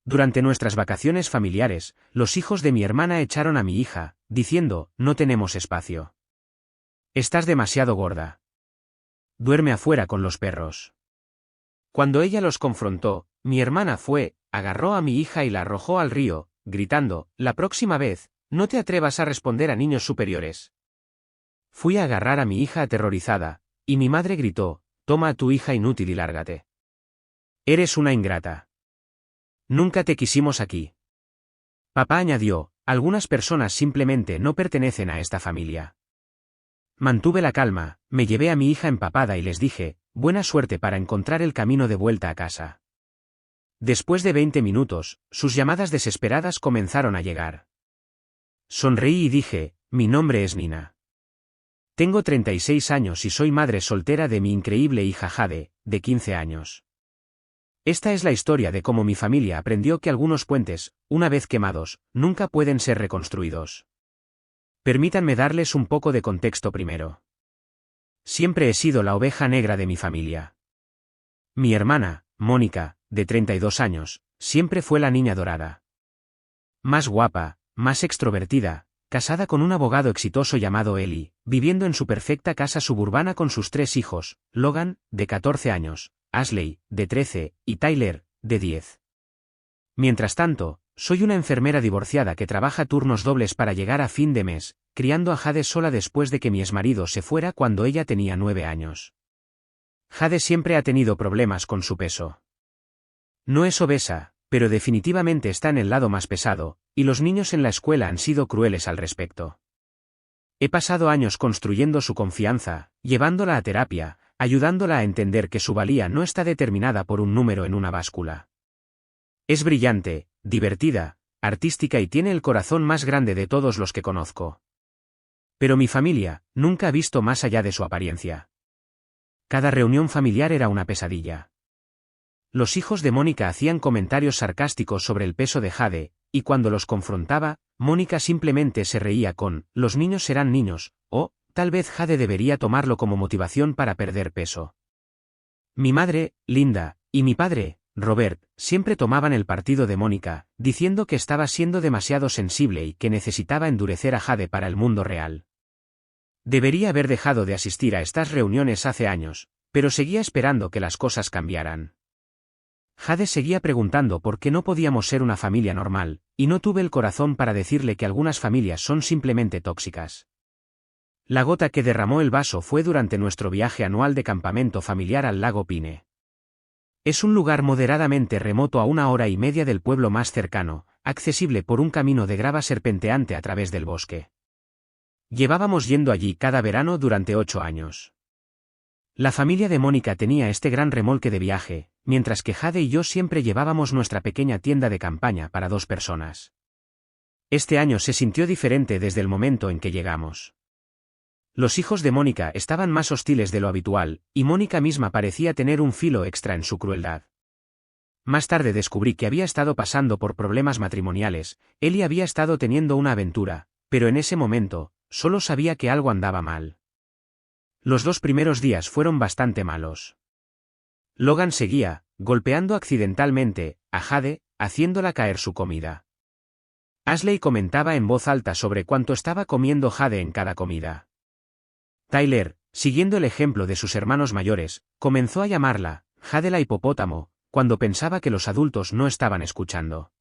Durante nuestras vacaciones familiares, los hijos de mi hermana echaron a mi hija, diciendo, no tenemos espacio. Estás demasiado gorda. Duerme afuera con los perros. Cuando ella los confrontó, mi hermana fue, agarró a mi hija y la arrojó al río, gritando, la próxima vez, no te atrevas a responder a niños superiores. Fui a agarrar a mi hija aterrorizada, y mi madre gritó, toma a tu hija inútil y lárgate. Eres una ingrata. Nunca te quisimos aquí. Papá añadió, algunas personas simplemente no pertenecen a esta familia. Mantuve la calma, me llevé a mi hija empapada y les dije, buena suerte para encontrar el camino de vuelta a casa. Después de 20 minutos, sus llamadas desesperadas comenzaron a llegar. Sonreí y dije, mi nombre es Nina. Tengo 36 años y soy madre soltera de mi increíble hija Jade, de 15 años. Esta es la historia de cómo mi familia aprendió que algunos puentes, una vez quemados, nunca pueden ser reconstruidos. Permítanme darles un poco de contexto primero. Siempre he sido la oveja negra de mi familia. Mi hermana, Mónica, de 32 años, siempre fue la niña dorada. Más guapa, más extrovertida, casada con un abogado exitoso llamado Eli, viviendo en su perfecta casa suburbana con sus 3 hijos, Logan, de 14 años, Ashley, de 13, y Tyler, de 10. Mientras tanto, soy una enfermera divorciada que trabaja turnos dobles para llegar a fin de mes, criando a Jade sola después de que mi exmarido se fuera cuando ella tenía 9 años. Jade siempre ha tenido problemas con su peso. No es obesa, pero definitivamente está en el lado más pesado, y los niños en la escuela han sido crueles al respecto. He pasado años construyendo su confianza, llevándola a terapia, ayudándola a entender que su valía no está determinada por un número en una báscula. Es brillante, divertida, artística y tiene el corazón más grande de todos los que conozco. Pero mi familia nunca ha visto más allá de su apariencia. Cada reunión familiar era una pesadilla. Los hijos de Mónica hacían comentarios sarcásticos sobre el peso de Jade, y cuando los confrontaba, Mónica simplemente se reía con, los niños serán niños, o, tal vez Jade debería tomarlo como motivación para perder peso. Mi madre, Linda, y mi padre, Robert, siempre tomaban el partido de Mónica, diciendo que estaba siendo demasiado sensible y que necesitaba endurecer a Jade para el mundo real. Debería haber dejado de asistir a estas reuniones hace años, pero seguía esperando que las cosas cambiaran. Jade seguía preguntando por qué no podíamos ser una familia normal, y no tuve el corazón para decirle que algunas familias son simplemente tóxicas. La gota que derramó el vaso fue durante nuestro viaje anual de campamento familiar al lago Pine. Es un lugar moderadamente remoto a 1 hora y media del pueblo más cercano, accesible por un camino de grava serpenteante a través del bosque. Llevábamos yendo allí cada verano durante 8 años. La familia de Mónica tenía este gran remolque de viaje, mientras que Jade y yo siempre llevábamos nuestra pequeña tienda de campaña para 2 personas. Este año se sintió diferente desde el momento en que llegamos. Los hijos de Mónica estaban más hostiles de lo habitual, y Mónica misma parecía tener un filo extra en su crueldad. Más tarde descubrí que había estado pasando por problemas matrimoniales, Eli había estado teniendo una aventura, pero en ese momento, solo sabía que algo andaba mal. Los 2 primeros días fueron bastante malos. Logan seguía, golpeando accidentalmente, a Jade, haciéndola caer su comida. Ashley comentaba en voz alta sobre cuánto estaba comiendo Jade en cada comida. Tyler, siguiendo el ejemplo de sus hermanos mayores, comenzó a llamarla, Jade la hipopótamo, cuando pensaba que los adultos no estaban escuchando.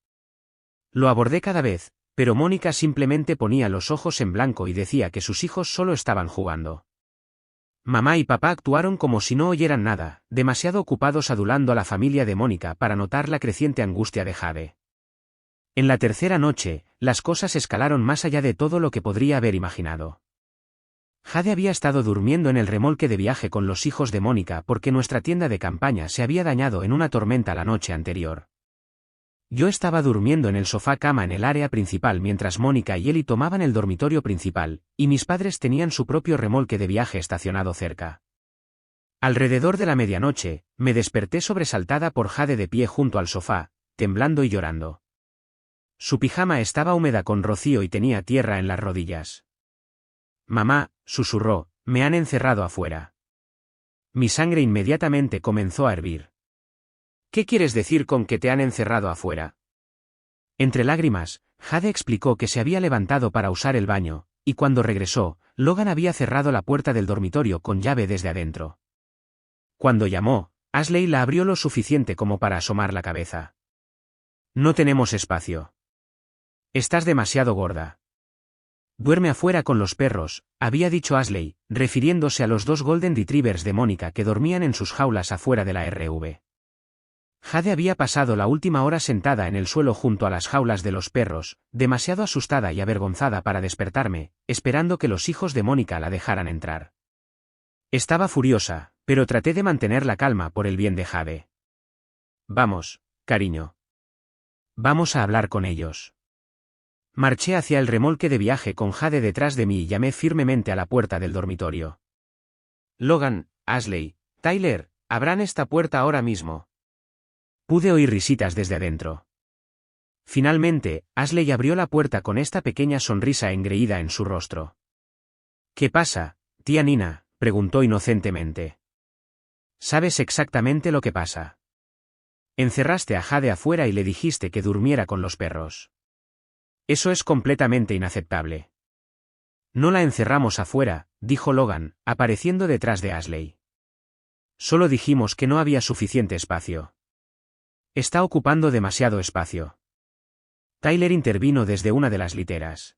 Lo abordé cada vez, pero Mónica simplemente ponía los ojos en blanco y decía que sus hijos solo estaban jugando. Mamá y papá actuaron como si no oyeran nada, demasiado ocupados adulando a la familia de Mónica para notar la creciente angustia de Jade. En la tercera noche, las cosas escalaron más allá de todo lo que podría haber imaginado. Jade había estado durmiendo en el remolque de viaje con los hijos de Mónica porque nuestra tienda de campaña se había dañado en una tormenta la noche anterior. Yo estaba durmiendo en el sofá cama en el área principal mientras Mónica y Eli tomaban el dormitorio principal, y mis padres tenían su propio remolque de viaje estacionado cerca. Alrededor de la medianoche, me desperté sobresaltada por Jade de pie junto al sofá, temblando y llorando. Su pijama estaba húmeda con rocío y tenía tierra en las rodillas. Mamá, susurró, me han encerrado afuera. Mi sangre inmediatamente comenzó a hervir. ¿Qué quieres decir con que te han encerrado afuera? Entre lágrimas, Jade explicó que se había levantado para usar el baño, y cuando regresó, Logan había cerrado la puerta del dormitorio con llave desde adentro. Cuando llamó, Ashley la abrió lo suficiente como para asomar la cabeza. No tenemos espacio. Estás demasiado gorda. Duerme afuera con los perros, había dicho Ashley, refiriéndose a los 2 Golden Retrievers de Mónica que dormían en sus jaulas afuera de la RV. Jade había pasado la última hora sentada en el suelo junto a las jaulas de los perros, demasiado asustada y avergonzada para despertarme, esperando que los hijos de Mónica la dejaran entrar. Estaba furiosa, pero traté de mantener la calma por el bien de Jade. Vamos, cariño. Vamos a hablar con ellos. Marché hacia el remolque de viaje con Jade detrás de mí y llamé firmemente a la puerta del dormitorio. Logan, Ashley, Tyler, abran esta puerta ahora mismo. Pude oír risitas desde adentro. Finalmente, Ashley abrió la puerta con esta pequeña sonrisa engreída en su rostro. ¿Qué pasa, tía Nina?, preguntó inocentemente. Sabes exactamente lo que pasa. Encerraste a Jade afuera y le dijiste que durmiera con los perros. Eso es completamente inaceptable. No la encerramos afuera, dijo Logan, apareciendo detrás de Ashley. Solo dijimos que no había suficiente espacio. Está ocupando demasiado espacio. Tyler intervino desde una de las literas.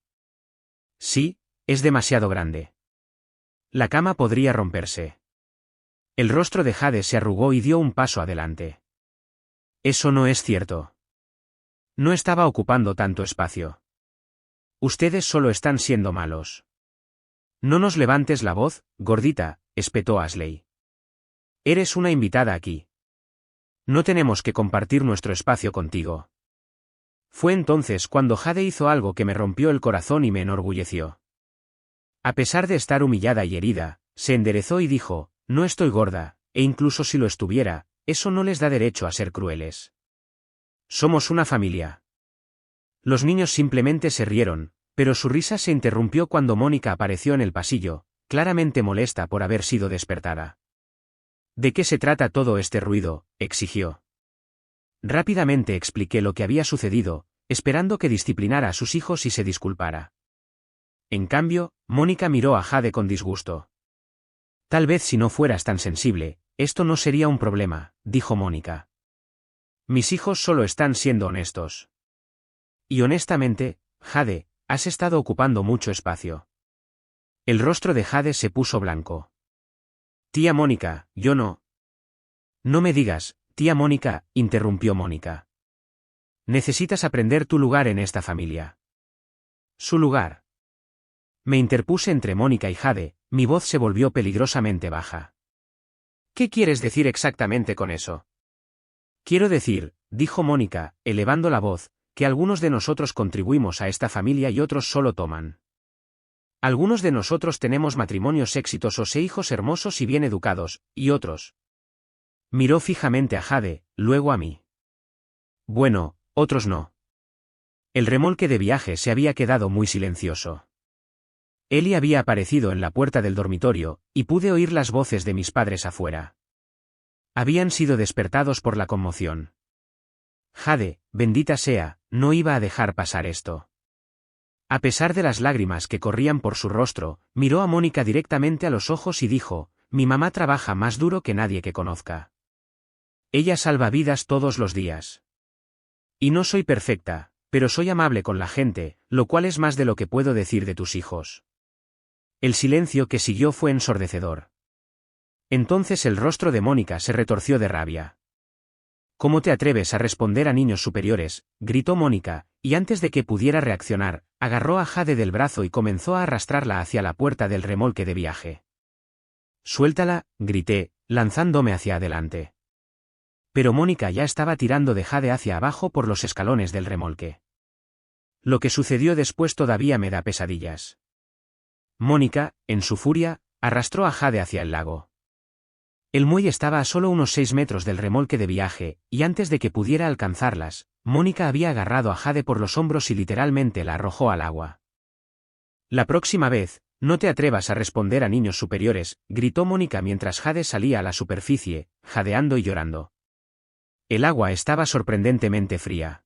Sí, es demasiado grande. La cama podría romperse. El rostro de Jade se arrugó y dio un paso adelante. Eso no es cierto. No estaba ocupando tanto espacio. Ustedes solo están siendo malos. No nos levantes la voz, gordita, espetó Ashley. Eres una invitada aquí. No tenemos que compartir nuestro espacio contigo. Fue entonces cuando Jade hizo algo que me rompió el corazón y me enorgulleció. A pesar de estar humillada y herida, se enderezó y dijo, no estoy gorda, e incluso si lo estuviera, eso no les da derecho a ser crueles. Somos una familia. Los niños simplemente se rieron, pero su risa se interrumpió cuando Mónica apareció en el pasillo, claramente molesta por haber sido despertada. ¿De qué se trata todo este ruido?, exigió. Rápidamente expliqué lo que había sucedido, esperando que disciplinara a sus hijos y se disculpara. En cambio, Mónica miró a Jade con disgusto. Tal vez si no fueras tan sensible, esto no sería un problema, dijo Mónica. Mis hijos solo están siendo honestos. Y honestamente, Jade, has estado ocupando mucho espacio. El rostro de Jade se puso blanco. Tía Mónica, yo no. No me digas, tía Mónica, interrumpió Mónica. Necesitas aprender tu lugar en esta familia. Su lugar. Me interpuse entre Mónica y Jade, mi voz se volvió peligrosamente baja. ¿Qué quieres decir exactamente con eso? Quiero decir, dijo Mónica, elevando la voz, que algunos de nosotros contribuimos a esta familia y otros solo toman. Algunos de nosotros tenemos matrimonios exitosos e hijos hermosos y bien educados, y otros. Miró fijamente a Jade, luego a mí. Bueno, otros no. El remolque de viaje se había quedado muy silencioso. Eli había aparecido en la puerta del dormitorio, y pude oír las voces de mis padres afuera. Habían sido despertados por la conmoción. Jade, bendita sea, no iba a dejar pasar esto. A pesar de las lágrimas que corrían por su rostro, miró a Mónica directamente a los ojos y dijo, mi mamá trabaja más duro que nadie que conozca. Ella salva vidas todos los días. Y no soy perfecta, pero soy amable con la gente, lo cual es más de lo que puedo decir de tus hijos. El silencio que siguió fue ensordecedor. Entonces el rostro de Mónica se retorció de rabia. ¿Cómo te atreves a responder a niños superiores?, gritó Mónica, y antes de que pudiera reaccionar, agarró a Jade del brazo y comenzó a arrastrarla hacia la puerta del remolque de viaje. Suéltala, grité, lanzándome hacia adelante. Pero Mónica ya estaba tirando de Jade hacia abajo por los escalones del remolque. Lo que sucedió después todavía me da pesadillas. Mónica, en su furia, arrastró a Jade hacia el lago. El muelle estaba a solo unos 6 metros del remolque de viaje, y antes de que pudiera alcanzarlas, Mónica había agarrado a Jade por los hombros y literalmente la arrojó al agua. La próxima vez, no te atrevas a responder a niños superiores, gritó Mónica mientras Jade salía a la superficie, jadeando y llorando. El agua estaba sorprendentemente fría.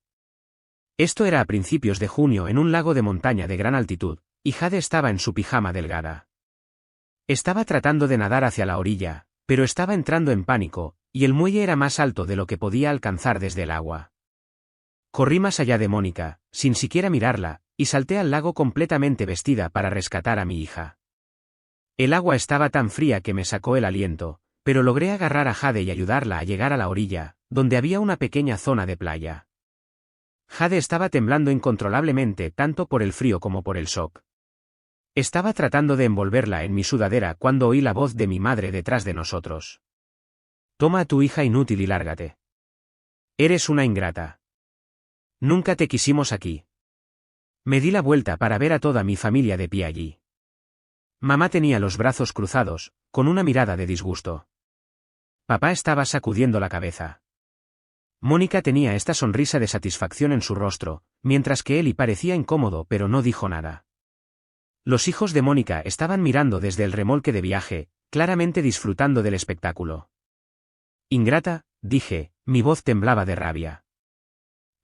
Esto era a principios de junio en un lago de montaña de gran altitud, y Jade estaba en su pijama delgada. Estaba tratando de nadar hacia la orilla, pero estaba entrando en pánico, y el muelle era más alto de lo que podía alcanzar desde el agua. Corrí más allá de Mónica, sin siquiera mirarla, y salté al lago completamente vestida para rescatar a mi hija. El agua estaba tan fría que me sacó el aliento, pero logré agarrar a Jade y ayudarla a llegar a la orilla, donde había una pequeña zona de playa. Jade estaba temblando incontrolablemente tanto por el frío como por el shock. Estaba tratando de envolverla en mi sudadera cuando oí la voz de mi madre detrás de nosotros. Toma a tu hija inútil y lárgate. Eres una ingrata. Nunca te quisimos aquí. Me di la vuelta para ver a toda mi familia de pie allí. Mamá tenía los brazos cruzados, con una mirada de disgusto. Papá estaba sacudiendo la cabeza. Mónica tenía esta sonrisa de satisfacción en su rostro, mientras que Eli parecía incómodo pero no dijo nada. Los hijos de Mónica estaban mirando desde el remolque de viaje, claramente disfrutando del espectáculo. Ingrata, dije, mi voz temblaba de rabia.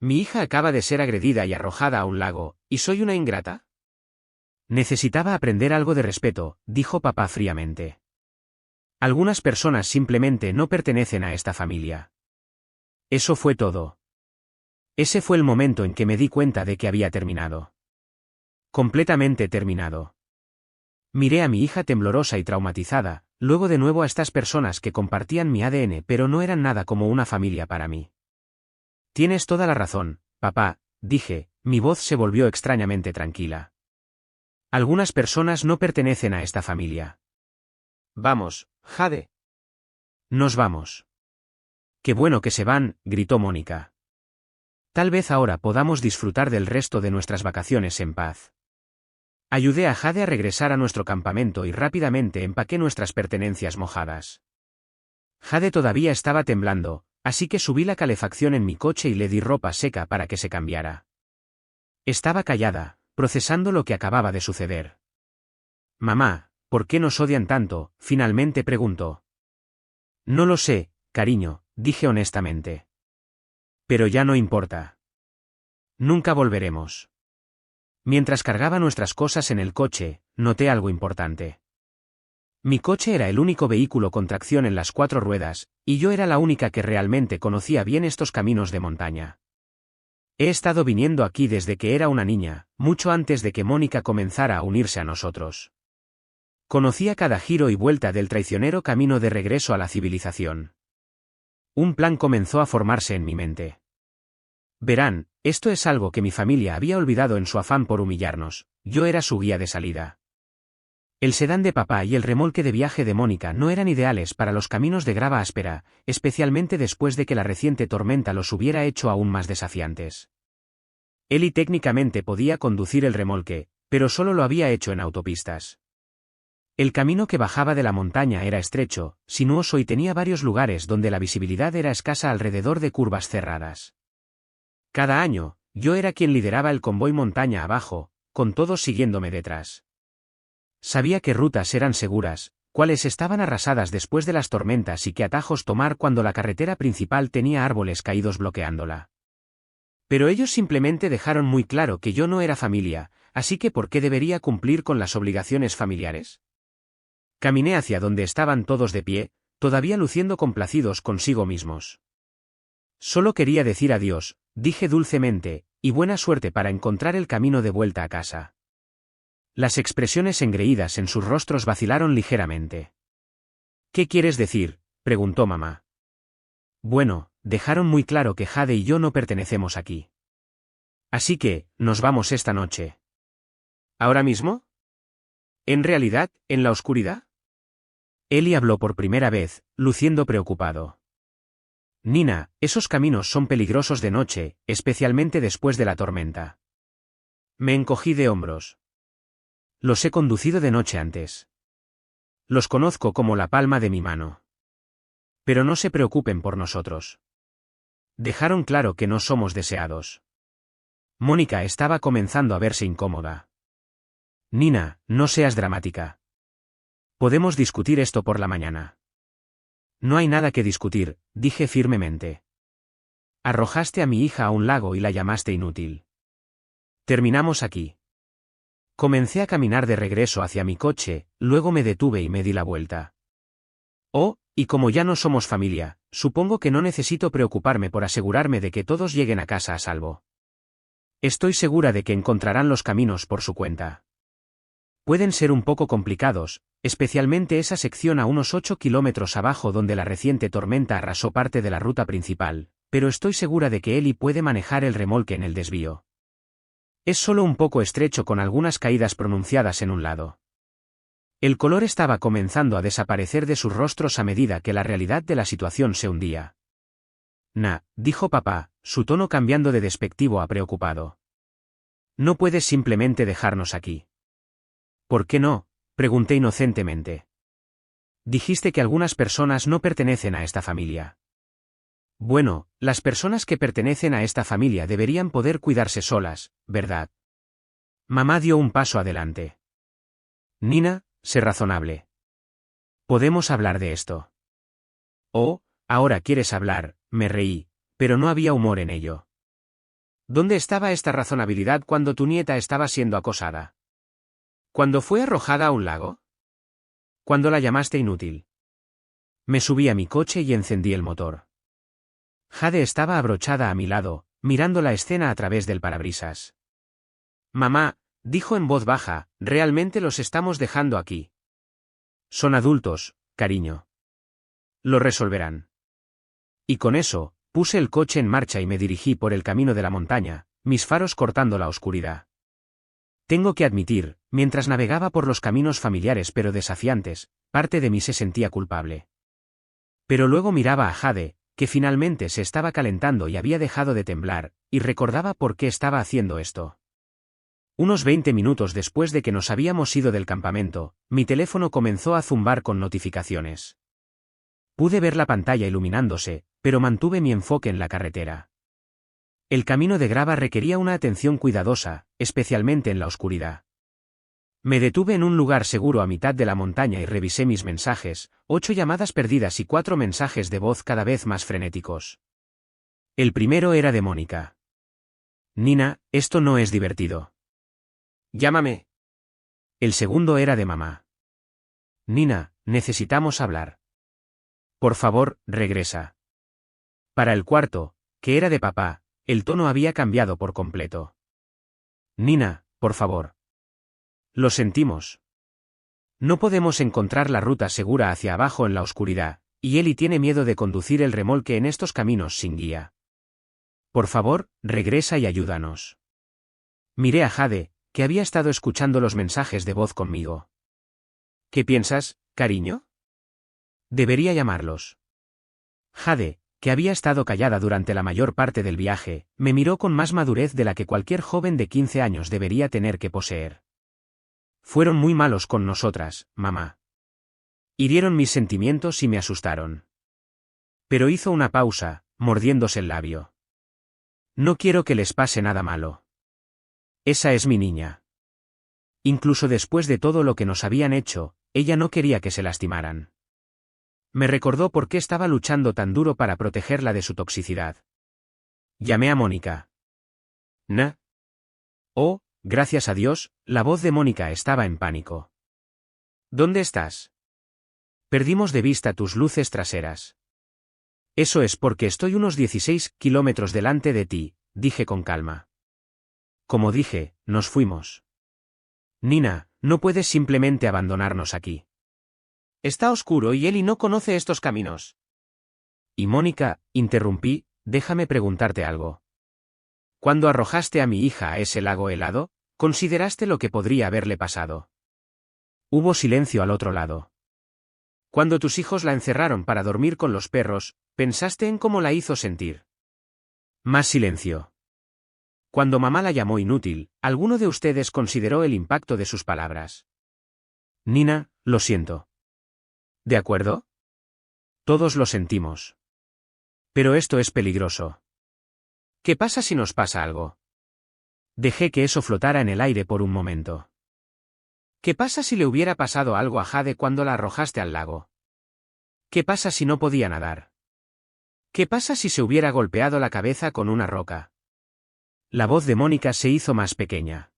Mi hija acaba de ser agredida y arrojada a un lago, ¿y soy una ingrata? Necesitaba aprender algo de respeto, dijo papá fríamente. Algunas personas simplemente no pertenecen a esta familia. Eso fue todo. Ese fue el momento en que me di cuenta de que había terminado. Completamente terminado. Miré a mi hija temblorosa y traumatizada, luego de nuevo a estas personas que compartían mi ADN pero no eran nada como una familia para mí. Tienes toda la razón, papá, dije, mi voz se volvió extrañamente tranquila. Algunas personas no pertenecen a esta familia. Vamos, Jade. Nos vamos. Qué bueno que se van, gritó Mónica. Tal vez ahora podamos disfrutar del resto de nuestras vacaciones en paz. Ayudé a Jade a regresar a nuestro campamento y rápidamente empaqué nuestras pertenencias mojadas. Jade todavía estaba temblando, así que subí la calefacción en mi coche y le di ropa seca para que se cambiara. Estaba callada, procesando lo que acababa de suceder. Mamá, ¿por qué nos odian tanto?, finalmente preguntó. No lo sé, cariño, dije honestamente. Pero ya no importa. Nunca volveremos. Mientras cargaba nuestras cosas en el coche, noté algo importante. Mi coche era el único vehículo con tracción en las 4 ruedas, y yo era la única que realmente conocía bien estos caminos de montaña. He estado viniendo aquí desde que era una niña, mucho antes de que Mónica comenzara a unirse a nosotros. Conocía cada giro y vuelta del traicionero camino de regreso a la civilización. Un plan comenzó a formarse en mi mente. Verán, esto es algo que mi familia había olvidado en su afán por humillarnos, yo era su guía de salida. El sedán de papá y el remolque de viaje de Mónica no eran ideales para los caminos de grava áspera, especialmente después de que la reciente tormenta los hubiera hecho aún más desafiantes. Eli técnicamente podía conducir el remolque, pero solo lo había hecho en autopistas. El camino que bajaba de la montaña era estrecho, sinuoso y tenía varios lugares donde la visibilidad era escasa alrededor de curvas cerradas. Cada año, yo era quien lideraba el convoy montaña abajo, con todos siguiéndome detrás. Sabía qué rutas eran seguras, cuáles estaban arrasadas después de las tormentas y qué atajos tomar cuando la carretera principal tenía árboles caídos bloqueándola. Pero ellos simplemente dejaron muy claro que yo no era familia, así que ¿por qué debería cumplir con las obligaciones familiares? Caminé hacia donde estaban todos de pie, todavía luciendo complacidos consigo mismos. Solo quería decir adiós, dije dulcemente, y buena suerte para encontrar el camino de vuelta a casa. Las expresiones engreídas en sus rostros vacilaron ligeramente. ¿Qué quieres decir?, preguntó mamá. Bueno, dejaron muy claro que Jade y yo no pertenecemos aquí. Así que, nos vamos esta noche. ¿Ahora mismo? ¿En realidad, en la oscuridad? Eli habló por primera vez, luciendo preocupado. Nina, esos caminos son peligrosos de noche, especialmente después de la tormenta. Me encogí de hombros. Los he conducido de noche antes. Los conozco como la palma de mi mano. Pero no se preocupen por nosotros. Dejaron claro que no somos deseados. Mónica estaba comenzando a verse incómoda. Nina, no seas dramática. Podemos discutir esto por la mañana. No hay nada que discutir, dije firmemente. Arrojaste a mi hija a un lago y la llamaste inútil. Terminamos aquí. Comencé a caminar de regreso hacia mi coche, luego me detuve y me di la vuelta. Oh, y como ya no somos familia, supongo que no necesito preocuparme por asegurarme de que todos lleguen a casa a salvo. Estoy segura de que encontrarán los caminos por su cuenta. Pueden ser un poco complicados, especialmente esa sección a unos 8 kilómetros abajo donde la reciente tormenta arrasó parte de la ruta principal, pero estoy segura de que Ellie puede manejar el remolque en el desvío. Es solo un poco estrecho con algunas caídas pronunciadas en un lado. El color estaba comenzando a desaparecer de sus rostros a medida que la realidad de la situación se hundía. Dijo papá, su tono cambiando de despectivo a preocupado. No puedes simplemente dejarnos aquí. ¿Por qué no?, pregunté inocentemente. Dijiste que algunas personas no pertenecen a esta familia. Bueno, las personas que pertenecen a esta familia deberían poder cuidarse solas, ¿verdad? Mamá dio un paso adelante. Nina, sé razonable. Podemos hablar de esto. Oh, ahora quieres hablar, me reí, pero no había humor en ello. ¿Dónde estaba esta razonabilidad cuando tu nieta estaba siendo acosada? ¿Cuándo fue arrojada a un lago? ¿Cuándo la llamaste inútil? Me subí a mi coche y encendí el motor. Jade estaba abrochada a mi lado, mirando la escena a través del parabrisas. Mamá, dijo en voz baja, realmente los estamos dejando aquí. Son adultos, cariño. Lo resolverán. Y con eso, puse el coche en marcha y me dirigí por el camino de la montaña, mis faros cortando la oscuridad. Tengo que admitir, mientras navegaba por los caminos familiares pero desafiantes, parte de mí se sentía culpable. Pero luego miraba a Jade, que finalmente se estaba calentando y había dejado de temblar, y recordaba por qué estaba haciendo esto. Unos 20 minutos después de que nos habíamos ido del campamento, mi teléfono comenzó a zumbar con notificaciones. Pude ver la pantalla iluminándose, pero mantuve mi enfoque en la carretera. El camino de grava requería una atención cuidadosa, especialmente en la oscuridad. Me detuve en un lugar seguro a mitad de la montaña y revisé mis mensajes, 8 llamadas perdidas y 4 mensajes de voz cada vez más frenéticos. El primero era de Mónica. Nina, esto no es divertido. Llámame. El segundo era de mamá. Nina, necesitamos hablar. Por favor, regresa. Para el cuarto, que era de papá, el tono había cambiado por completo. Nina, por favor. Lo sentimos. No podemos encontrar la ruta segura hacia abajo en la oscuridad, y Ellie tiene miedo de conducir el remolque en estos caminos sin guía. Por favor, regresa y ayúdanos. Miré a Jade, que había estado escuchando los mensajes de voz conmigo. ¿Qué piensas, cariño? Debería llamarlos. Jade, que había estado callada durante la mayor parte del viaje, me miró con más madurez de la que cualquier joven de 15 años debería tener que poseer. Fueron muy malos con nosotras, mamá. Hirieron mis sentimientos y me asustaron. Pero hizo una pausa, mordiéndose el labio. No quiero que les pase nada malo. Esa es mi niña. Incluso después de todo lo que nos habían hecho, ella no quería que se lastimaran. Me recordó por qué estaba luchando tan duro para protegerla de su toxicidad. Llamé a Mónica. Oh, gracias a Dios, la voz de Mónica estaba en pánico. ¿Dónde estás? Perdimos de vista tus luces traseras. Eso es porque estoy unos 16 kilómetros delante de ti, dije con calma. Como dije, nos fuimos. Nina, no puedes simplemente abandonarnos aquí. Está oscuro y Ellie no conoce estos caminos. Y Mónica, interrumpí, déjame preguntarte algo. Cuando arrojaste a mi hija a ese lago helado, ¿consideraste lo que podría haberle pasado? Hubo silencio al otro lado. Cuando tus hijos la encerraron para dormir con los perros, ¿pensaste en cómo la hizo sentir? Más silencio. Cuando mamá la llamó inútil, ¿alguno de ustedes consideró el impacto de sus palabras? Nina, lo siento. ¿De acuerdo? Todos lo sentimos. Pero esto es peligroso. ¿Qué pasa si nos pasa algo? Dejé que eso flotara en el aire por un momento. ¿Qué pasa si le hubiera pasado algo a Jade cuando la arrojaste al lago? ¿Qué pasa si no podía nadar? ¿Qué pasa si se hubiera golpeado la cabeza con una roca? La voz de Mónica se hizo más pequeña.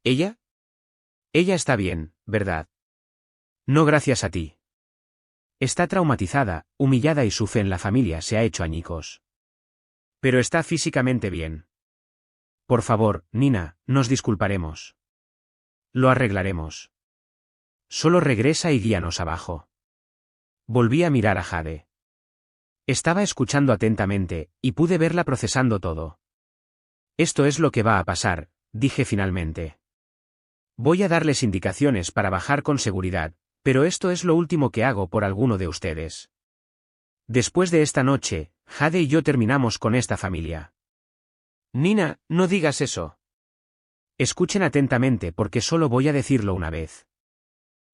¿Ella? Ella está bien, ¿verdad? No gracias a ti. Está traumatizada, humillada y su fe en la familia se ha hecho añicos. Pero está físicamente bien. Por favor, Nina, nos disculparemos. Lo arreglaremos. Solo regresa y guíanos abajo. Volví a mirar a Jade. Estaba escuchando atentamente, y pude verla procesando todo. Esto es lo que va a pasar, dije finalmente. Voy a darles indicaciones para bajar con seguridad, pero esto es lo último que hago por alguno de ustedes. Después de esta noche, Jade y yo terminamos con esta familia. Nina, no digas eso. Escuchen atentamente porque solo voy a decirlo una vez.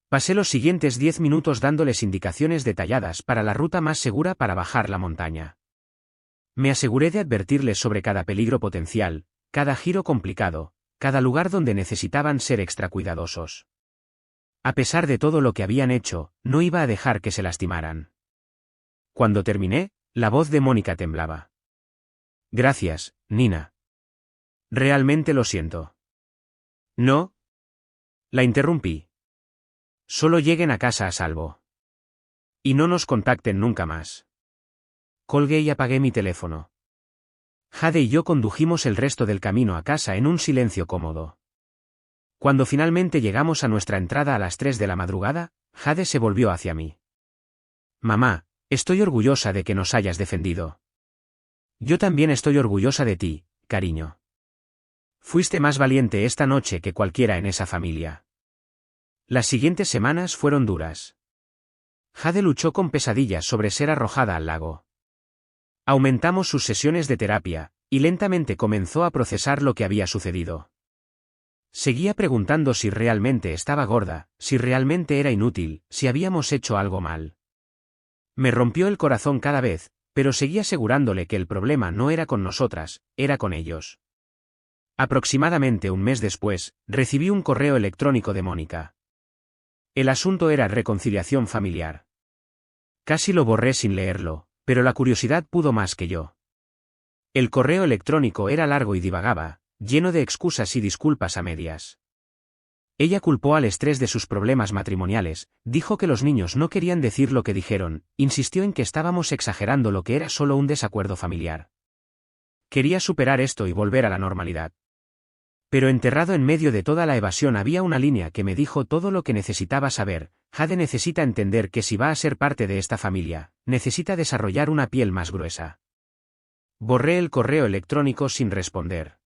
Pasé los siguientes 10 minutos dándoles indicaciones detalladas para la ruta más segura para bajar la montaña. Me aseguré de advertirles sobre cada peligro potencial, cada giro complicado, cada lugar donde necesitaban ser extra cuidadosos. A pesar de todo lo que habían hecho, no iba a dejar que se lastimaran. Cuando terminé, la voz de Mónica temblaba. Gracias, Nina. Realmente lo siento. No. La interrumpí. Solo lleguen a casa a salvo. Y no nos contacten nunca más. Colgué y apagué mi teléfono. Jade y yo condujimos el resto del camino a casa en un silencio cómodo. Cuando finalmente llegamos a nuestra entrada a las 3 de la madrugada, Jade se volvió hacia mí. Mamá, estoy orgullosa de que nos hayas defendido. Yo también estoy orgullosa de ti, cariño. Fuiste más valiente esta noche que cualquiera en esa familia. Las siguientes semanas fueron duras. Jade luchó con pesadillas sobre ser arrojada al lago. Aumentamos sus sesiones de terapia, y lentamente comenzó a procesar lo que había sucedido. Seguía preguntando si realmente estaba gorda, si realmente era inútil, si habíamos hecho algo mal. Me rompió el corazón cada vez, pero seguía asegurándole que el problema no era con nosotras, era con ellos. Aproximadamente un mes después, recibí un correo electrónico de Mónica. El asunto era reconciliación familiar. Casi lo borré sin leerlo, pero la curiosidad pudo más que yo. El correo electrónico era largo y divagaba, lleno de excusas y disculpas a medias. Ella culpó al estrés de sus problemas matrimoniales, dijo que los niños no querían decir lo que dijeron, insistió en que estábamos exagerando lo que era solo un desacuerdo familiar. Quería superar esto y volver a la normalidad. Pero enterrado en medio de toda la evasión había una línea que me dijo todo lo que necesitaba saber: Jade necesita entender que si va a ser parte de esta familia, necesita desarrollar una piel más gruesa. Borré el correo electrónico sin responder.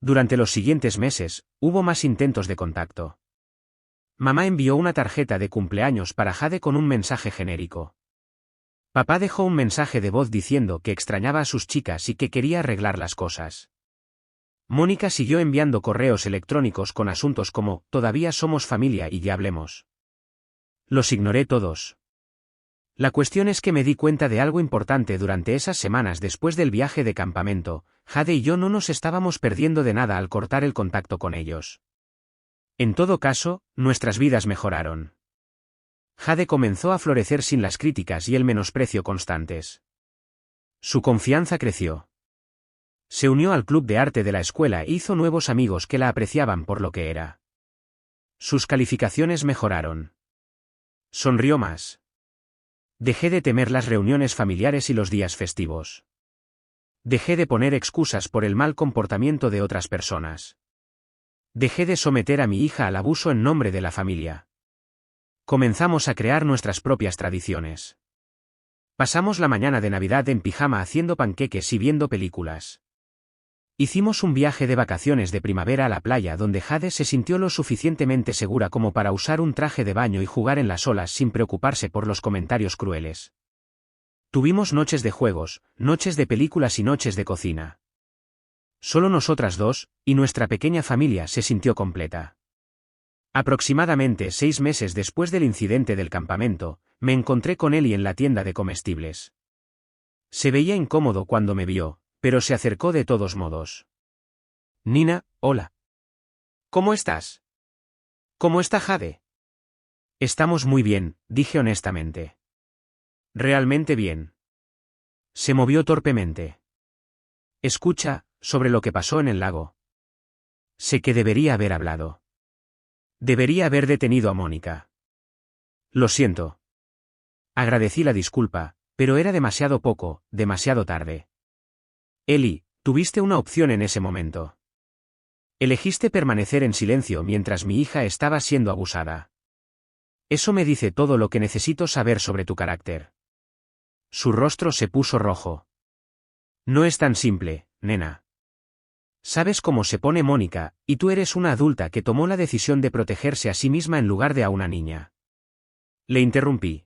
Durante los siguientes meses, hubo más intentos de contacto. Mamá envió una tarjeta de cumpleaños para Jade con un mensaje genérico. Papá dejó un mensaje de voz diciendo que extrañaba a sus chicas y que quería arreglar las cosas. Mónica siguió enviando correos electrónicos con asuntos como: todavía somos familia y ya hablemos. Los ignoré todos. La cuestión es que me di cuenta de algo importante durante esas semanas después del viaje de campamento: Jade y yo no nos estábamos perdiendo de nada al cortar el contacto con ellos. En todo caso, nuestras vidas mejoraron. Jade comenzó a florecer sin las críticas y el menosprecio constantes. Su confianza creció. Se unió al club de arte de la escuela e hizo nuevos amigos que la apreciaban por lo que era. Sus calificaciones mejoraron. Sonrió más. Dejé de temer las reuniones familiares y los días festivos. Dejé de poner excusas por el mal comportamiento de otras personas. Dejé de someter a mi hija al abuso en nombre de la familia. Comenzamos a crear nuestras propias tradiciones. Pasamos la mañana de Navidad en pijama haciendo panqueques y viendo películas. Hicimos un viaje de vacaciones de primavera a la playa donde Jade se sintió lo suficientemente segura como para usar un traje de baño y jugar en las olas sin preocuparse por los comentarios crueles. Tuvimos noches de juegos, noches de películas y noches de cocina. Solo nosotras dos, y nuestra pequeña familia se sintió completa. Aproximadamente 6 meses después del incidente del campamento, me encontré con Ellie en la tienda de comestibles. Se veía incómodo cuando me vio, pero se acercó de todos modos. Nina, hola. ¿Cómo estás? ¿Cómo está Jade? Estamos muy bien, dije honestamente. Realmente bien. Se movió torpemente. Escucha, sobre lo que pasó en el lago. Sé que debería haber hablado. Debería haber detenido a Mónica. Lo siento. Agradecí la disculpa, pero era demasiado poco, demasiado tarde. Eli, tuviste una opción en ese momento. Elegiste permanecer en silencio mientras mi hija estaba siendo abusada. Eso me dice todo lo que necesito saber sobre tu carácter. Su rostro se puso rojo. No es tan simple, nena. Sabes cómo se pone Mónica, y tú eres una adulta que tomó la decisión de protegerse a sí misma en lugar de a una niña. Le interrumpí.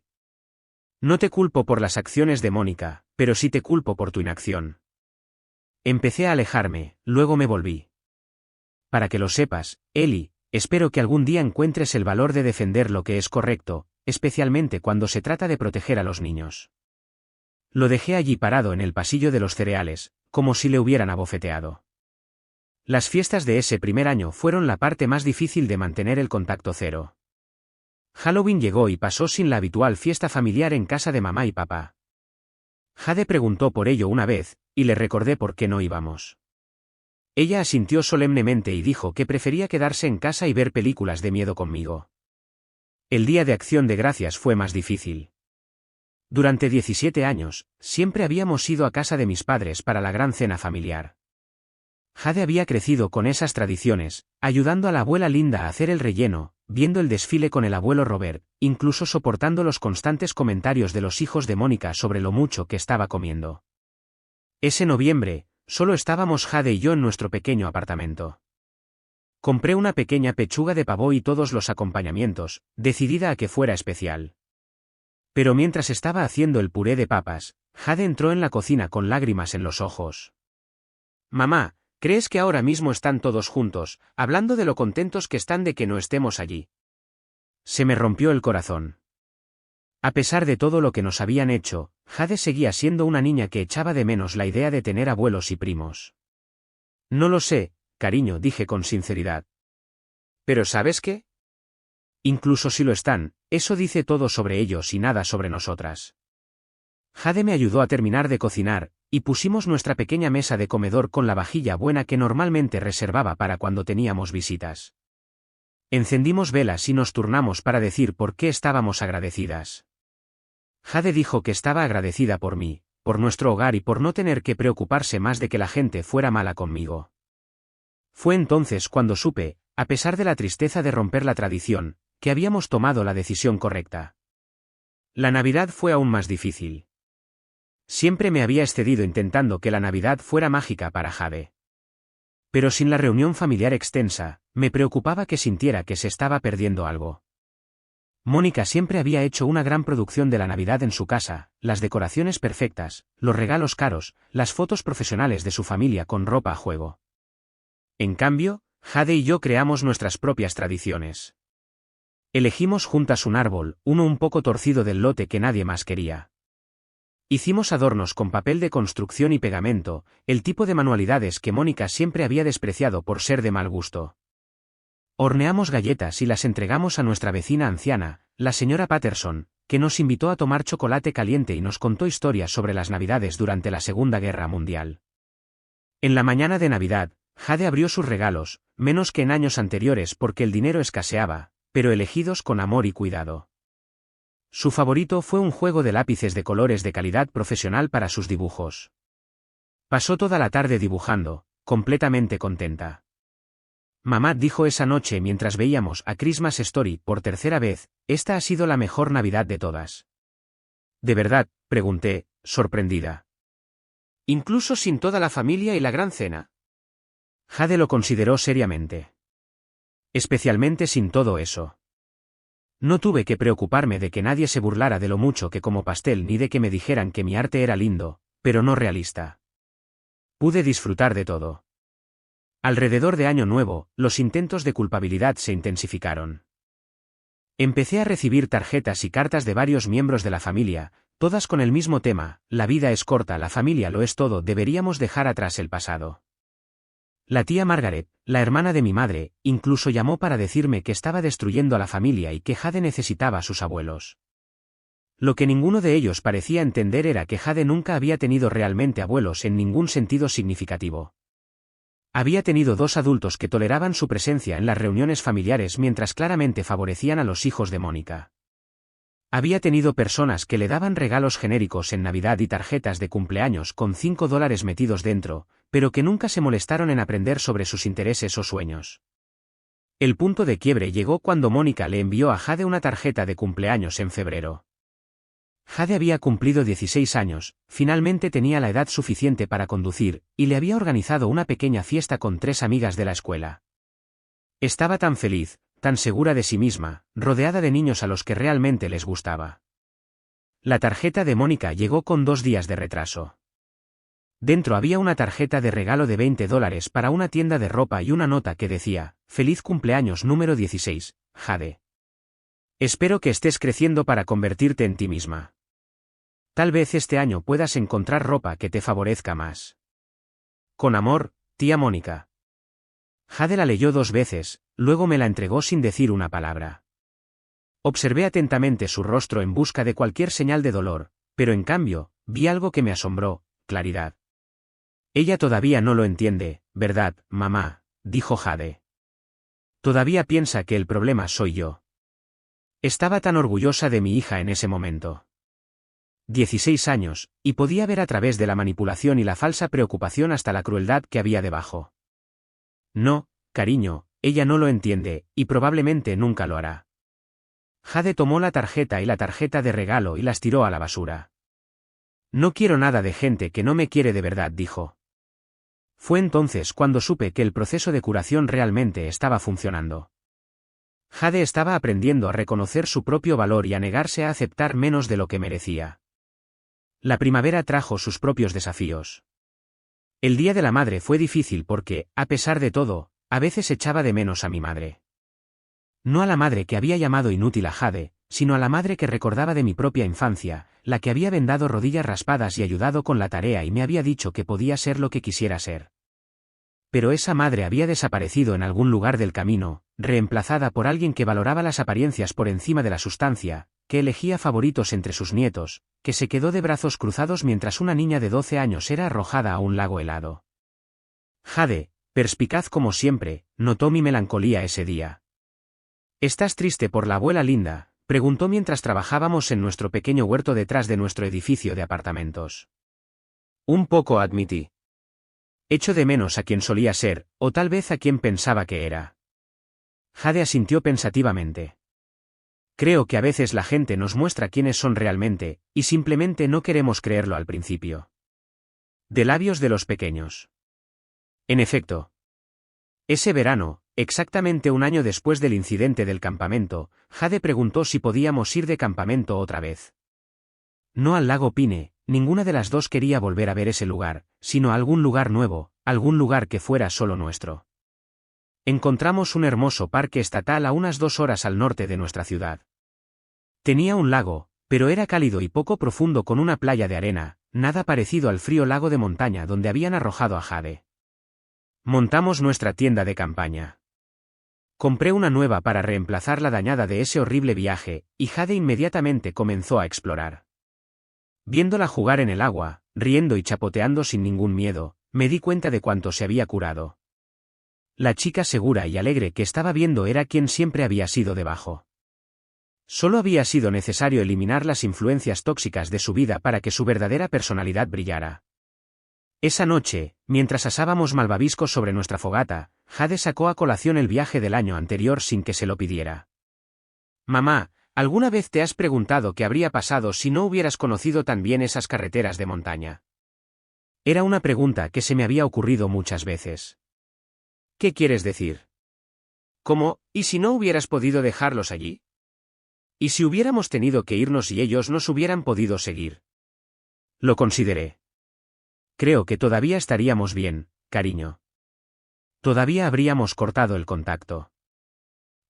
No te culpo por las acciones de Mónica, pero sí te culpo por tu inacción. Empecé a alejarme, luego me volví. Para que lo sepas, Eli, espero que algún día encuentres el valor de defender lo que es correcto, especialmente cuando se trata de proteger a los niños. Lo dejé allí parado en el pasillo de los cereales, como si le hubieran abofeteado. Las fiestas de ese primer año fueron la parte más difícil de mantener el contacto cero. Halloween llegó y pasó sin la habitual fiesta familiar en casa de mamá y papá. Jade preguntó por ello una vez, y le recordé por qué no íbamos. Ella asintió solemnemente y dijo que prefería quedarse en casa y ver películas de miedo conmigo. El día de Acción de Gracias fue más difícil. Durante 17 años, siempre habíamos ido a casa de mis padres para la gran cena familiar. Jade había crecido con esas tradiciones, ayudando a la abuela Linda a hacer el relleno, viendo el desfile con el abuelo Robert, incluso soportando los constantes comentarios de los hijos de Mónica sobre lo mucho que estaba comiendo. Ese noviembre, solo estábamos Jade y yo en nuestro pequeño apartamento. Compré una pequeña pechuga de pavo y todos los acompañamientos, decidida a que fuera especial. Pero mientras estaba haciendo el puré de papas, Jade entró en la cocina con lágrimas en los ojos. Mamá, ¿crees que ahora mismo están todos juntos, hablando de lo contentos que están de que no estemos allí? Se me rompió el corazón. A pesar de todo lo que nos habían hecho, Jade seguía siendo una niña que echaba de menos la idea de tener abuelos y primos. No lo sé, cariño, dije con sinceridad. ¿Pero sabes qué? Incluso si lo están, eso dice todo sobre ellos y nada sobre nosotras. Jade me ayudó a terminar de cocinar, y pusimos nuestra pequeña mesa de comedor con la vajilla buena que normalmente reservaba para cuando teníamos visitas. Encendimos velas y nos turnamos para decir por qué estábamos agradecidas. Jade dijo que estaba agradecida por mí, por nuestro hogar y por no tener que preocuparse más de que la gente fuera mala conmigo. Fue entonces cuando supe, a pesar de la tristeza de romper la tradición, que habíamos tomado la decisión correcta. La Navidad fue aún más difícil. Siempre me había excedido intentando que la Navidad fuera mágica para Jade. Pero sin la reunión familiar extensa, me preocupaba que sintiera que se estaba perdiendo algo. Mónica siempre había hecho una gran producción de la Navidad en su casa, las decoraciones perfectas, los regalos caros, las fotos profesionales de su familia con ropa a juego. En cambio, Jade y yo creamos nuestras propias tradiciones. Elegimos juntas un árbol, uno un poco torcido del lote que nadie más quería. Hicimos adornos con papel de construcción y pegamento, el tipo de manualidades que Mónica siempre había despreciado por ser de mal gusto. Horneamos galletas y las entregamos a nuestra vecina anciana, la señora Patterson, que nos invitó a tomar chocolate caliente y nos contó historias sobre las Navidades durante la Segunda Guerra Mundial. En la mañana de Navidad, Jade abrió sus regalos, menos que en años anteriores porque el dinero escaseaba, pero elegidos con amor y cuidado. Su favorito fue un juego de lápices de colores de calidad profesional para sus dibujos. Pasó toda la tarde dibujando, completamente contenta. Mamá dijo esa noche mientras veíamos A Christmas Story por tercera vez, esta ha sido la mejor Navidad de todas. ¿De verdad?, pregunté, sorprendida. ¿Incluso sin toda la familia y la gran cena? Jade lo consideró seriamente. Especialmente sin todo eso. No tuve que preocuparme de que nadie se burlara de lo mucho que como pastel ni de que me dijeran que mi arte era lindo, pero no realista. Pude disfrutar de todo. Alrededor de Año Nuevo, los intentos de culpabilidad se intensificaron. Empecé a recibir tarjetas y cartas de varios miembros de la familia, todas con el mismo tema: la vida es corta, la familia lo es todo, deberíamos dejar atrás el pasado. La tía Margaret, la hermana de mi madre, incluso llamó para decirme que estaba destruyendo a la familia y que Jade necesitaba a sus abuelos. Lo que ninguno de ellos parecía entender era que Jade nunca había tenido realmente abuelos en ningún sentido significativo. Había tenido dos adultos que toleraban su presencia en las reuniones familiares mientras claramente favorecían a los hijos de Mónica. Había tenido personas que le daban regalos genéricos en Navidad y tarjetas de cumpleaños con $5 metidos dentro, pero que nunca se molestaron en aprender sobre sus intereses o sueños. El punto de quiebre llegó cuando Mónica le envió a Jade una tarjeta de cumpleaños en febrero. Jade había cumplido 16 años, finalmente tenía la edad suficiente para conducir, y le había organizado una pequeña fiesta con 3 amigas de la escuela. Estaba tan feliz, tan segura de sí misma, rodeada de niños a los que realmente les gustaba. La tarjeta de Mónica llegó con 2 días de retraso. Dentro había una tarjeta de regalo de $20 para una tienda de ropa y una nota que decía, «Feliz cumpleaños número 16, Jade. Espero que estés creciendo para convertirte en ti misma. Tal vez este año puedas encontrar ropa que te favorezca más. Con amor, tía Mónica». Jade la leyó 2 veces, luego me la entregó sin decir una palabra. Observé atentamente su rostro en busca de cualquier señal de dolor, pero en cambio, vi algo que me asombró, claridad. Ella todavía no lo entiende, ¿verdad, mamá?, dijo Jade. Todavía piensa que el problema soy yo. Estaba tan orgullosa de mi hija en ese momento. 16 años, y podía ver a través de la manipulación y la falsa preocupación hasta la crueldad que había debajo. No, cariño, ella no lo entiende, y probablemente nunca lo hará. Jade tomó la tarjeta y la tarjeta de regalo y las tiró a la basura. No quiero nada de gente que no me quiere de verdad, dijo. Fue entonces cuando supe que el proceso de curación realmente estaba funcionando. Jade estaba aprendiendo a reconocer su propio valor y a negarse a aceptar menos de lo que merecía. La primavera trajo sus propios desafíos. El Día de la Madre fue difícil porque, a pesar de todo, a veces echaba de menos a mi madre. No a la madre que había llamado inútil a Jade, sino a la madre que recordaba de mi propia infancia, la que había vendado rodillas raspadas y ayudado con la tarea y me había dicho que podía ser lo que quisiera ser. Pero esa madre había desaparecido en algún lugar del camino, reemplazada por alguien que valoraba las apariencias por encima de la sustancia, que elegía favoritos entre sus nietos, que se quedó de brazos cruzados mientras una niña de 12 años era arrojada a un lago helado. Jade, perspicaz como siempre, notó mi melancolía ese día. ¿Estás triste por la abuela Linda?, preguntó mientras trabajábamos en nuestro pequeño huerto detrás de nuestro edificio de apartamentos. Un poco, admití. Echo de menos a quien solía ser, o tal vez a quien pensaba que era. Jade asintió pensativamente. Creo que a veces la gente nos muestra quiénes son realmente, y simplemente no queremos creerlo al principio. De labios de los pequeños. En efecto. Ese verano, exactamente un año después del incidente del campamento, Jade preguntó si podíamos ir de campamento otra vez. No al lago Pine, ninguna de las dos quería volver a ver ese lugar, sino a algún lugar nuevo, algún lugar que fuera solo nuestro. Encontramos un hermoso parque estatal a unas 2 horas al norte de nuestra ciudad. Tenía un lago, pero era cálido y poco profundo con una playa de arena, nada parecido al frío lago de montaña donde habían arrojado a Jade. Montamos nuestra tienda de campaña. Compré una nueva para reemplazar la dañada de ese horrible viaje, y Jade inmediatamente comenzó a explorar. Viéndola jugar en el agua, riendo y chapoteando sin ningún miedo, me di cuenta de cuánto se había curado. La chica segura y alegre que estaba viendo era quien siempre había sido debajo. Solo había sido necesario eliminar las influencias tóxicas de su vida para que su verdadera personalidad brillara. Esa noche, mientras asábamos malvaviscos sobre nuestra fogata, Jade sacó a colación el viaje del año anterior sin que se lo pidiera. Mamá, ¿alguna vez te has preguntado qué habría pasado si no hubieras conocido tan bien esas carreteras de montaña? Era una pregunta que se me había ocurrido muchas veces. ¿Qué quieres decir? ¿Cómo, y si no hubieras podido dejarlos allí? ¿Y si hubiéramos tenido que irnos y ellos nos hubieran podido seguir? Lo consideré. Creo que todavía estaríamos bien, cariño. Todavía habríamos cortado el contacto.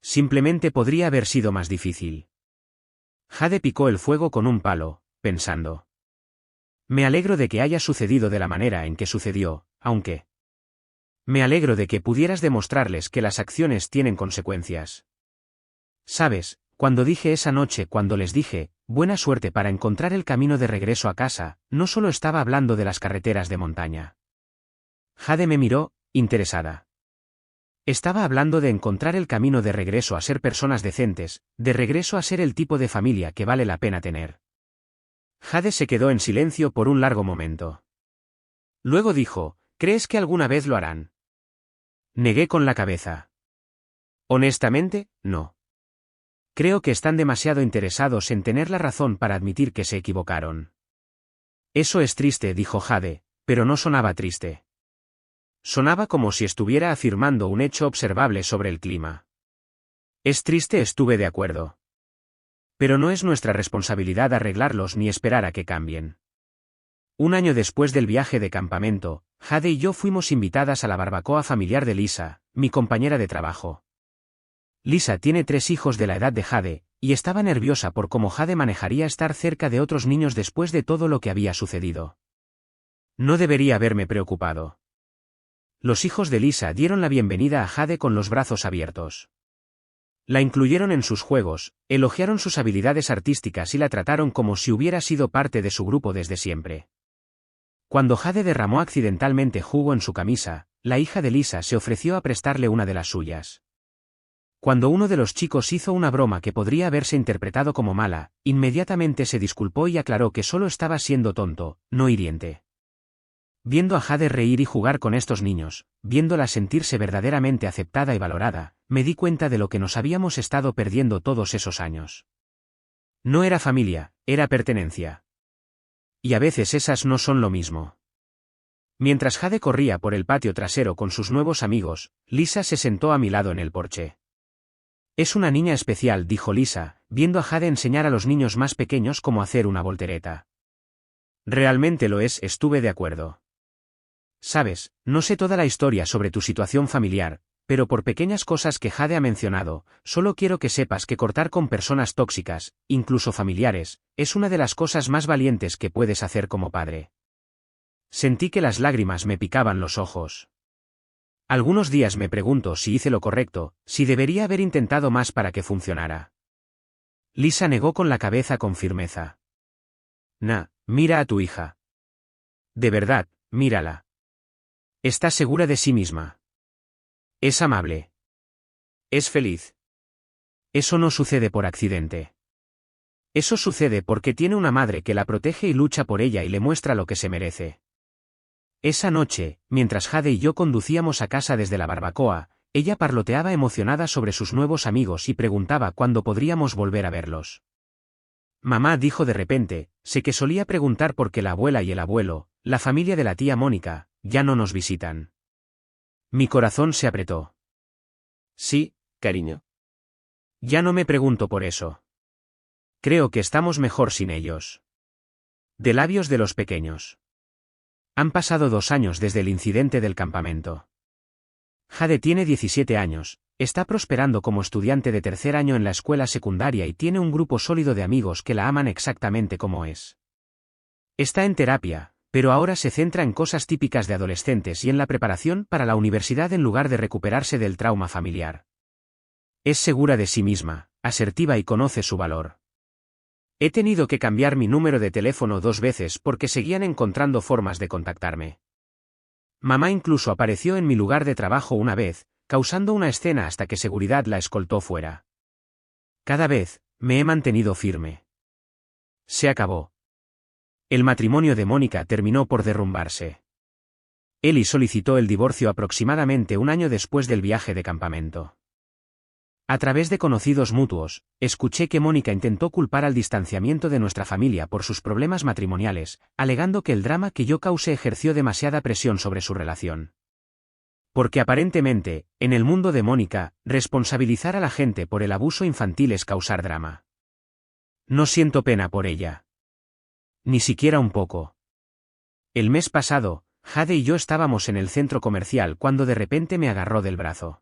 Simplemente podría haber sido más difícil. Jade picó el fuego con un palo, pensando. Me alegro de que haya sucedido de la manera en que sucedió, aunque... Me alegro de que pudieras demostrarles que las acciones tienen consecuencias. Sabes, cuando dije esa noche, cuando les dije, buena suerte para encontrar el camino de regreso a casa. No solo estaba hablando de las carreteras de montaña. Jade me miró, interesada. Estaba hablando de encontrar el camino de regreso a ser personas decentes, de regreso a ser el tipo de familia que vale la pena tener. Jade se quedó en silencio por un largo momento. Luego dijo, ¿crees que alguna vez lo harán? Negué con la cabeza. Honestamente, no. Creo que están demasiado interesados en tener la razón para admitir que se equivocaron. Eso es triste, dijo Jade, pero no sonaba triste. Sonaba como si estuviera afirmando un hecho observable sobre el clima. Es triste, estuve de acuerdo. Pero no es nuestra responsabilidad arreglarlos ni esperar a que cambien. Un año después del viaje de campamento, Jade y yo fuimos invitadas a la barbacoa familiar de Lisa, mi compañera de trabajo. Lisa tiene 3 hijos de la edad de Jade, y estaba nerviosa por cómo Jade manejaría estar cerca de otros niños después de todo lo que había sucedido. No debería haberme preocupado. Los hijos de Lisa dieron la bienvenida a Jade con los brazos abiertos. La incluyeron en sus juegos, elogiaron sus habilidades artísticas y la trataron como si hubiera sido parte de su grupo desde siempre. Cuando Jade derramó accidentalmente jugo en su camisa, la hija de Lisa se ofreció a prestarle una de las suyas. Cuando uno de los chicos hizo una broma que podría haberse interpretado como mala, inmediatamente se disculpó y aclaró que solo estaba siendo tonto, no hiriente. Viendo a Jade reír y jugar con estos niños, viéndola sentirse verdaderamente aceptada y valorada, me di cuenta de lo que nos habíamos estado perdiendo todos esos años. No era familia, era pertenencia. Y a veces esas no son lo mismo. Mientras Jade corría por el patio trasero con sus nuevos amigos, Lisa se sentó a mi lado en el porche. Es una niña especial, dijo Lisa, viendo a Jade enseñar a los niños más pequeños cómo hacer una voltereta. Realmente lo es, estuve de acuerdo. Sabes, no sé toda la historia sobre tu situación familiar, pero por pequeñas cosas que Jade ha mencionado, solo quiero que sepas que cortar con personas tóxicas, incluso familiares, es una de las cosas más valientes que puedes hacer como padre. Sentí que las lágrimas me picaban los ojos. Algunos días me pregunto si hice lo correcto, si debería haber intentado más para que funcionara. Lisa negó con la cabeza con firmeza. Mira a tu hija. De verdad, mírala. Está segura de sí misma. Es amable. Es feliz. Eso no sucede por accidente. Eso sucede porque tiene una madre que la protege y lucha por ella y le muestra lo que se merece. Esa noche, mientras Jade y yo conducíamos a casa desde la barbacoa, ella parloteaba emocionada sobre sus nuevos amigos y preguntaba cuándo podríamos volver a verlos. Mamá dijo de repente, sé que solía preguntar por qué la abuela y el abuelo, la familia de la tía Mónica, ya no nos visitan. Mi corazón se apretó. Sí, cariño. Ya no me pregunto por eso. Creo que estamos mejor sin ellos. De labios de los pequeños. Han pasado 2 años desde el incidente del campamento. Jade tiene 17 años, está prosperando como estudiante de 3er año en la escuela secundaria y tiene un grupo sólido de amigos que la aman exactamente como es. Está en terapia, pero ahora se centra en cosas típicas de adolescentes y en la preparación para la universidad en lugar de recuperarse del trauma familiar. Es segura de sí misma, asertiva y conoce su valor. He tenido que cambiar mi número de teléfono 2 veces porque seguían encontrando formas de contactarme. Mamá incluso apareció en mi lugar de trabajo una vez, causando una escena hasta que seguridad la escoltó fuera. Cada vez, me he mantenido firme. Se acabó. El matrimonio de Mónica terminó por derrumbarse. Eli solicitó el divorcio aproximadamente un año después del viaje de campamento. A través de conocidos mutuos, escuché que Mónica intentó culpar al distanciamiento de nuestra familia por sus problemas matrimoniales, alegando que el drama que yo causé ejerció demasiada presión sobre su relación. Porque aparentemente, en el mundo de Mónica, responsabilizar a la gente por el abuso infantil es causar drama. No siento pena por ella. Ni siquiera un poco. El mes pasado, Jade y yo estábamos en el centro comercial cuando de repente me agarró del brazo.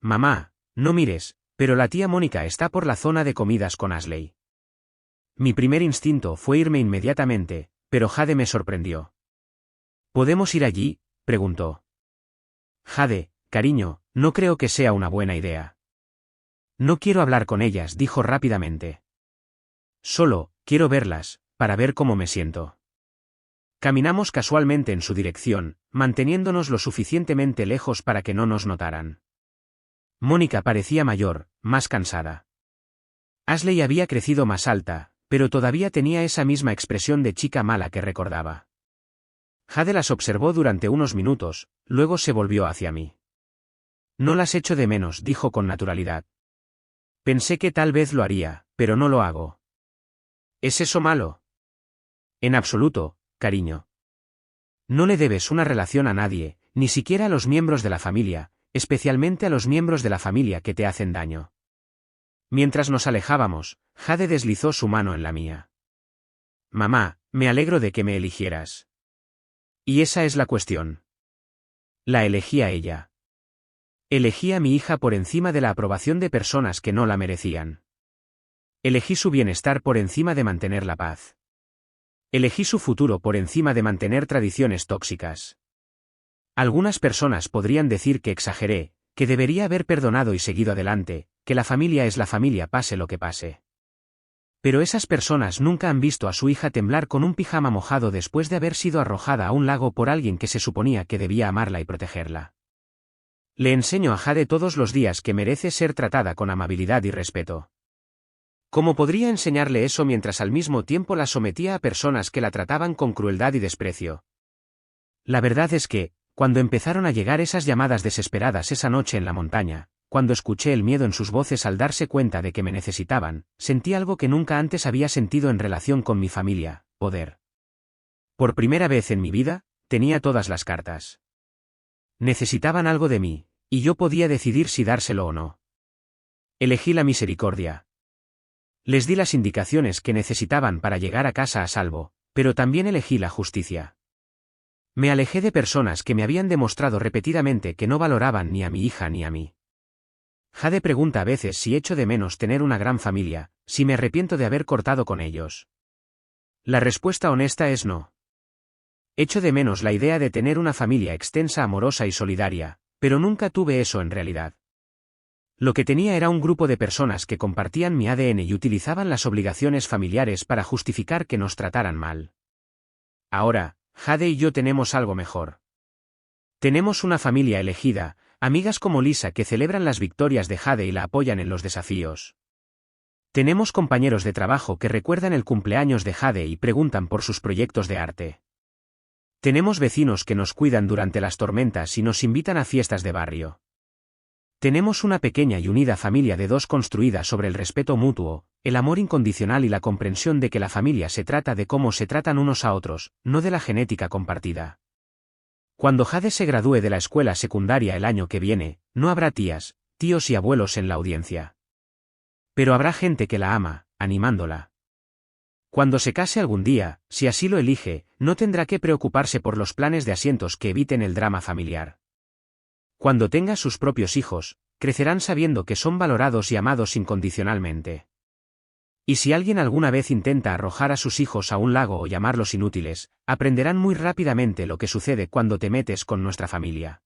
Mamá, no mires, pero la tía Mónica está por la zona de comidas con Ashley. Mi primer instinto fue irme inmediatamente, pero Jade me sorprendió. ¿Podemos ir allí?, preguntó. Jade, cariño, no creo que sea una buena idea. No quiero hablar con ellas, dijo rápidamente. Solo, quiero verlas, para ver cómo me siento. Caminamos casualmente en su dirección, manteniéndonos lo suficientemente lejos para que no nos notaran. Mónica parecía mayor, más cansada. Ashley había crecido más alta, pero todavía tenía esa misma expresión de chica mala que recordaba. Jade las observó durante unos minutos, luego se volvió hacia mí. No las echo de menos, dijo con naturalidad. Pensé que tal vez lo haría, pero no lo hago. ¿Es eso malo? En absoluto, cariño. No le debes una relación a nadie, ni siquiera a los miembros de la familia, especialmente a los miembros de la familia que te hacen daño. Mientras nos alejábamos, Jade deslizó su mano en la mía. Mamá, me alegro de que me eligieras. Y esa es la cuestión. La elegí a ella. Elegí a mi hija por encima de la aprobación de personas que no la merecían. Elegí su bienestar por encima de mantener la paz. Elegí su futuro por encima de mantener tradiciones tóxicas. Algunas personas podrían decir que exageré, que debería haber perdonado y seguido adelante, que la familia es la familia pase lo que pase. Pero esas personas nunca han visto a su hija temblar con un pijama mojado después de haber sido arrojada a un lago por alguien que se suponía que debía amarla y protegerla. Le enseño a Jade todos los días que merece ser tratada con amabilidad y respeto. ¿Cómo podría enseñarle eso mientras al mismo tiempo la sometía a personas que la trataban con crueldad y desprecio? La verdad es que, cuando empezaron a llegar esas llamadas desesperadas esa noche en la montaña, cuando escuché el miedo en sus voces al darse cuenta de que me necesitaban, sentí algo que nunca antes había sentido en relación con mi familia: poder. Por primera vez en mi vida, tenía todas las cartas. Necesitaban algo de mí, y yo podía decidir si dárselo o no. Elegí la misericordia. Les di las indicaciones que necesitaban para llegar a casa a salvo, pero también elegí la justicia. Me alejé de personas que me habían demostrado repetidamente que no valoraban ni a mi hija ni a mí. Jade pregunta a veces si echo de menos tener una gran familia, si me arrepiento de haber cortado con ellos. La respuesta honesta es no. Echo de menos la idea de tener una familia extensa, amorosa y solidaria, pero nunca tuve eso en realidad. Lo que tenía era un grupo de personas que compartían mi ADN y utilizaban las obligaciones familiares para justificar que nos trataran mal. Ahora, Jade y yo tenemos algo mejor. Tenemos una familia elegida, amigas como Lisa que celebran las victorias de Jade y la apoyan en los desafíos. Tenemos compañeros de trabajo que recuerdan el cumpleaños de Jade y preguntan por sus proyectos de arte. Tenemos vecinos que nos cuidan durante las tormentas y nos invitan a fiestas de barrio. Tenemos una pequeña y unida familia de dos construida sobre el respeto mutuo, el amor incondicional y la comprensión de que la familia se trata de cómo se tratan unos a otros, no de la genética compartida. Cuando Jade se gradúe de la escuela secundaria el año que viene, no habrá tías, tíos y abuelos en la audiencia. Pero habrá gente que la ama, animándola. Cuando se case algún día, si así lo elige, no tendrá que preocuparse por los planes de asientos que eviten el drama familiar. Cuando tenga sus propios hijos, crecerán sabiendo que son valorados y amados incondicionalmente. Y si alguien alguna vez intenta arrojar a sus hijos a un lago o llamarlos inútiles, aprenderán muy rápidamente lo que sucede cuando te metes con nuestra familia.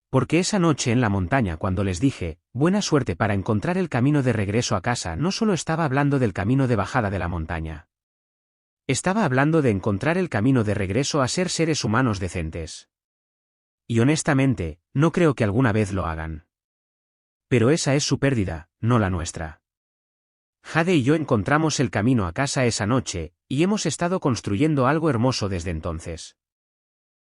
Porque esa noche en la montaña cuando les dije, buena suerte para encontrar el camino de regreso a casa, no solo estaba hablando del camino de bajada de la montaña. Estaba hablando de encontrar el camino de regreso a ser seres humanos decentes. Y honestamente, no creo que alguna vez lo hagan. Pero esa es su pérdida, no la nuestra. Jade y yo encontramos el camino a casa esa noche, y hemos estado construyendo algo hermoso desde entonces.